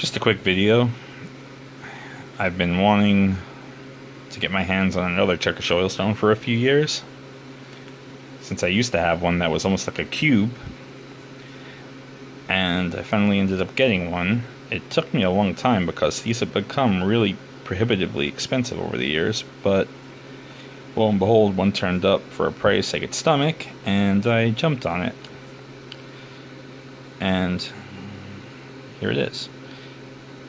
Just a quick video. I've been wanting to get my hands on another Turkish Oilstone for a few years, since I used to have one that was almost like a cube, and I finally ended up getting one. It took me a long time because these have become really prohibitively expensive over the years, but lo and behold, one turned up for a price I could stomach, and I jumped on it. And here it is.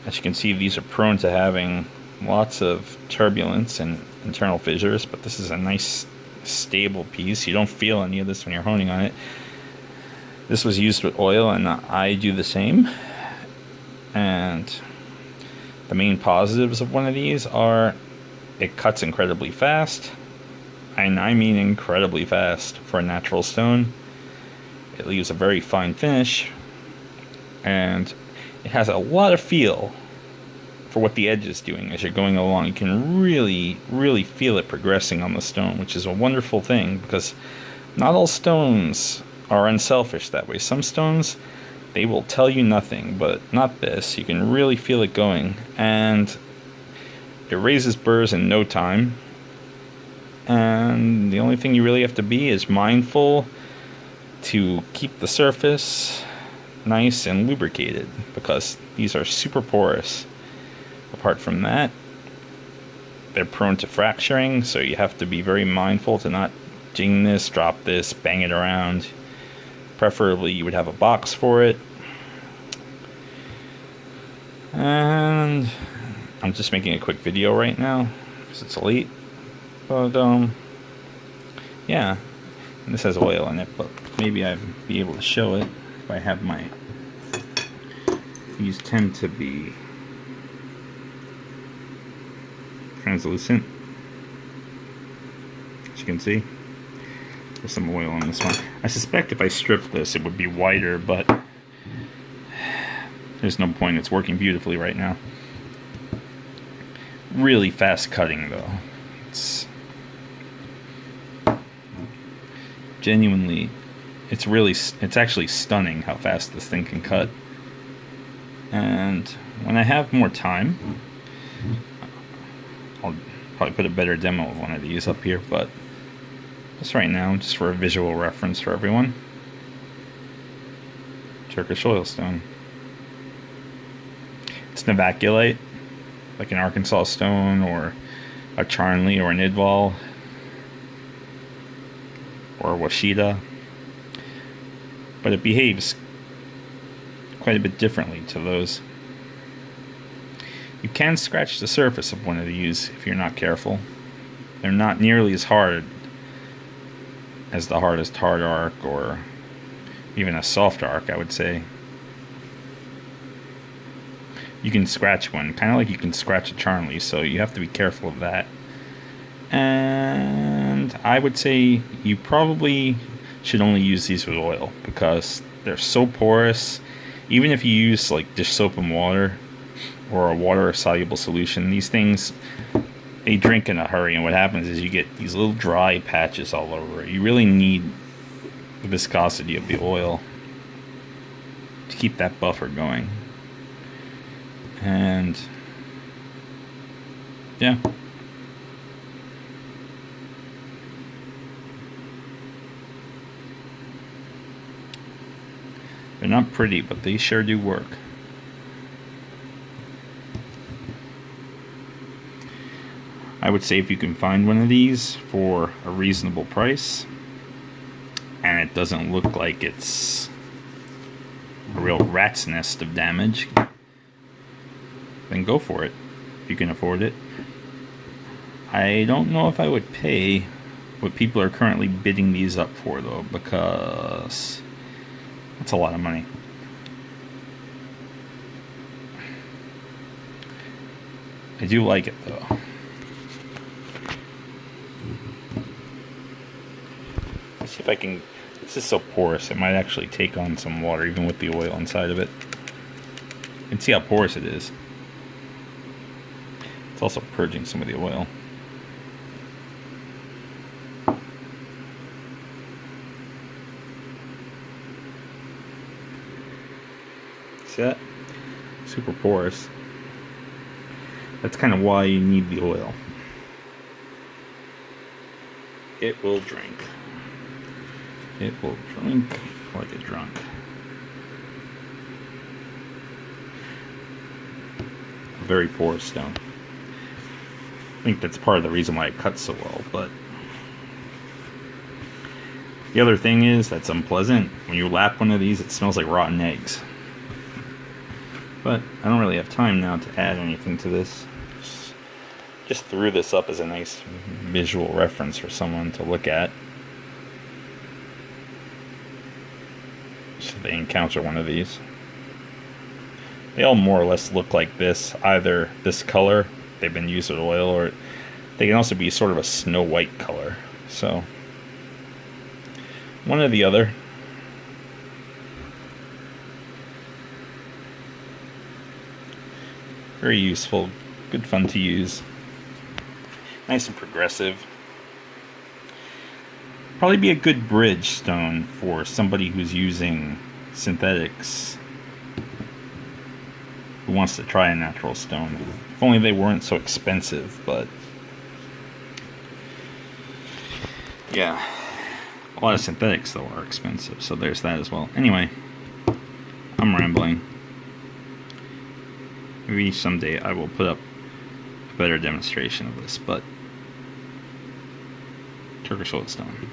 As you can see, these are prone to having lots of turbulence and internal fissures, but this is a nice stable piece. You don't feel any of this when you're honing on it. This was used with oil, and I do the same. And the main positives of one of these are it cuts incredibly fast, and I mean incredibly fast for a natural stone. It leaves a very fine finish, and it has a lot of feel for what the edge is doing as you're going along. You can really feel it progressing on the stone, which is a wonderful thing, because not all stones are unselfish that way. Some stones, they will tell you nothing, but not this. You can really feel it going, and it raises burrs in no time. And the only thing you really have to be is mindful to keep the surface nice and lubricated, because these are super porous. Apart from that, they're prone to fracturing, so you have to be very mindful to not ding this, drop this, bang it around. Preferably you would have a box for it. And I'm just making a quick video right now because it's late, but yeah, and this has oil in it, but maybe I'd be able to show it if I have my, these tend to be translucent, as you can see. There's some oil on this one. I suspect if I stripped this it would be whiter, but there's no point. It's working beautifully right now. Really fast cutting though. It's genuinely, it's actually stunning how fast this thing can cut. And when I have more time, I'll probably put a better demo of one of these up here, but just right now, just for a visual reference for everyone, Turkish Oilstone. It's novaculite, like an Arkansas stone or a Charnley or an Idval or a Washita, but it behaves quite a bit differently to those. You can scratch the surface of one of these if you're not careful. They're not nearly as hard as the hardest hard arc, or even a soft arc, I would say. You can scratch one, kind of like you can scratch a Charnley, so you have to be careful of that. And I would say you probably should only use these with oil, because they're so porous. Even if you use like dish soap and water, or a water-soluble solution, these things, they drink in a hurry, and what happens is you get these little dry patches all over. You really need the viscosity of the oil to keep that buffer going. And yeah. They're not pretty, but they sure do work. I would say if you can find one of these for a reasonable price, and it doesn't look like it's a real rat's nest of damage, then go for it if you can afford it. I don't know if I would pay what people are currently bidding these up for though, because that's a lot of money. I do like it though. Let's see if I can. This is so porous, it might actually take on some water even with the oil inside of it. You can see how porous it is. It's also purging some of the oil. See that? super porous. That's kind of why you need the oil. It will drink. It will drink like a drunk. A very porous stone. I think that's part of the reason why it cuts so well, but the other thing is that's unpleasant. When you lap one of these, it smells like rotten eggs. But I don't really have time now to add anything to this. Just threw this up as a nice visual reference for someone to look at, so they encounter one of these. They all more or less look like this, either this color, they've been used with oil, or they can also be sort of a snow white color. So one or the other. Very useful, good fun to use. Nice and progressive. Probably be a good bridge stone for somebody who's using synthetics, who wants to try a natural stone. If only they weren't so expensive, but yeah, a lot of synthetics though are expensive, so there's that as well. Anyway, I'm rambling. Maybe someday I will put up a better demonstration of this, but Turkish Oilstone.